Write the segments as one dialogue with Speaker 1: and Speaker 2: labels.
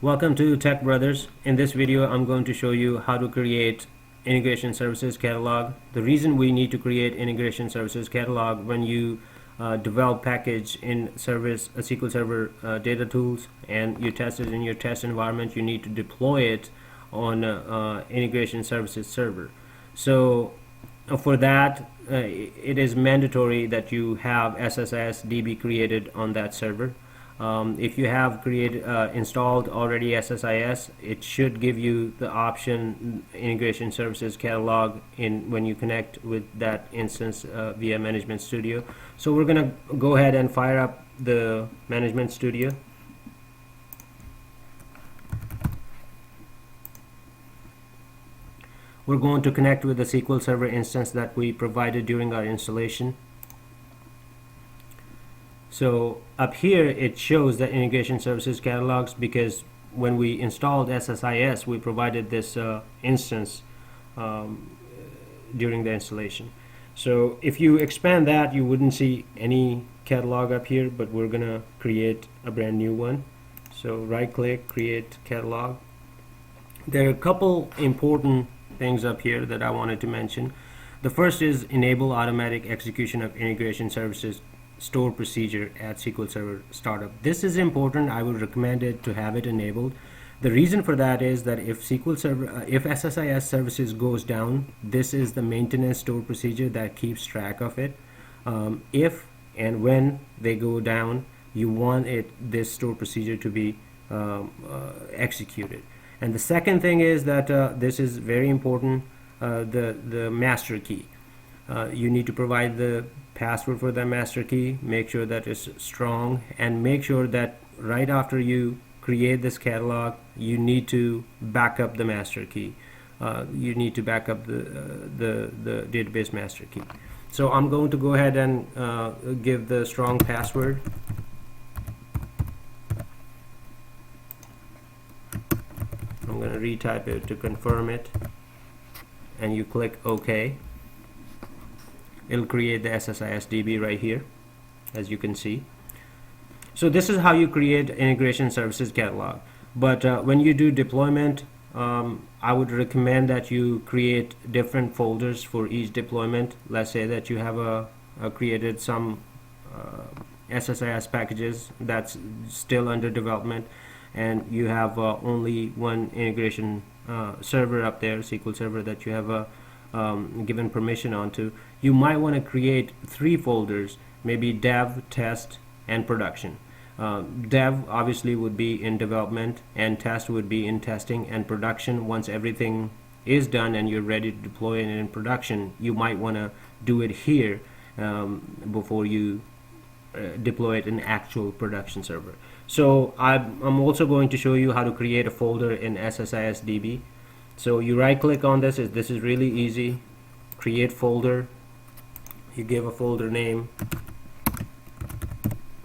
Speaker 1: Welcome to Tech Brothers. In this video I'm going to show you how to create integration services catalog. The reason we need to create integration services catalog: when you develop package in service SQL Server data tools and you test it in your test environment, you need to deploy it on integration services server. So for that it is mandatory that you have SSIS DB created on that server. If you have installed already SSIS, it should give you the option integration services catalog when you connect with that instance via Management Studio. So we're gonna go ahead and fire up the Management Studio. We're going to connect with the SQL Server instance that we provided during our installation. So up here it shows the integration services catalogs because when we installed SSIS we provided this instance during the installation. So if you expand that, you wouldn't see any catalog up here, but we're gonna create a brand new one. So right click, create catalog. There are a couple important things up here that I wanted to mention. The first is enable automatic execution of integration services store procedure at SQL Server startup. This is important. I would recommend it to have it enabled. The reason for that is that if SSIS services goes down, this is the maintenance store procedure that keeps track of it. If and when they go down, you want this store procedure to be executed. And the second thing is that this is very important, the master key. You need to provide the password for the master key, make sure that it's strong, and make sure that right after you create this catalog you need to back up the master key. You need to back up the database master key. So I'm going to go ahead and give the strong password. I'm going to retype it to confirm it, and you click OK. It'll create the SSIS DB right here, as you can see. So this is how you create integration services catalog. But when you do deployment, I would recommend that you create different folders for each deployment. Let's say that you have created some SSIS packages that's still under development, and you have only one integration server up there, SQL Server, that you have given permission onto. You might want to create 3 folders, maybe dev, test, and production. Dev obviously would be in development, and test would be in testing, and production, once everything is done and you're ready to deploy it in production, you might want to do it here before you deploy it in actual production server. So I'm also going to show you how to create a folder in SSIS DB. So you right click on this. This is really easy. Create folder. You give a folder name,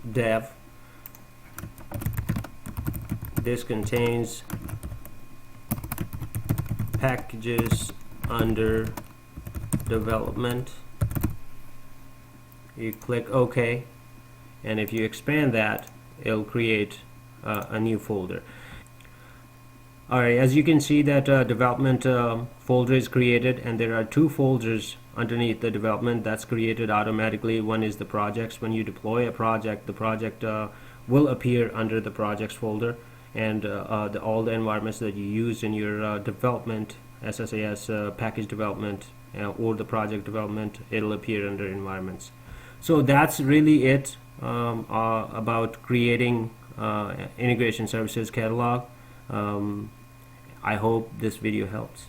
Speaker 1: dev. This contains packages under development. You click OK, and if you expand that, it'll create a new folder. Alright, as you can see that development folder is created, and there are 2 folders underneath the development that's created automatically. One is the projects. When you deploy a project, the project will appear under the projects folder, and all the environments that you use in your development, SSIS package development or the project development, it'll appear under environments. So that's really it about creating integration services catalog. I hope this video helps.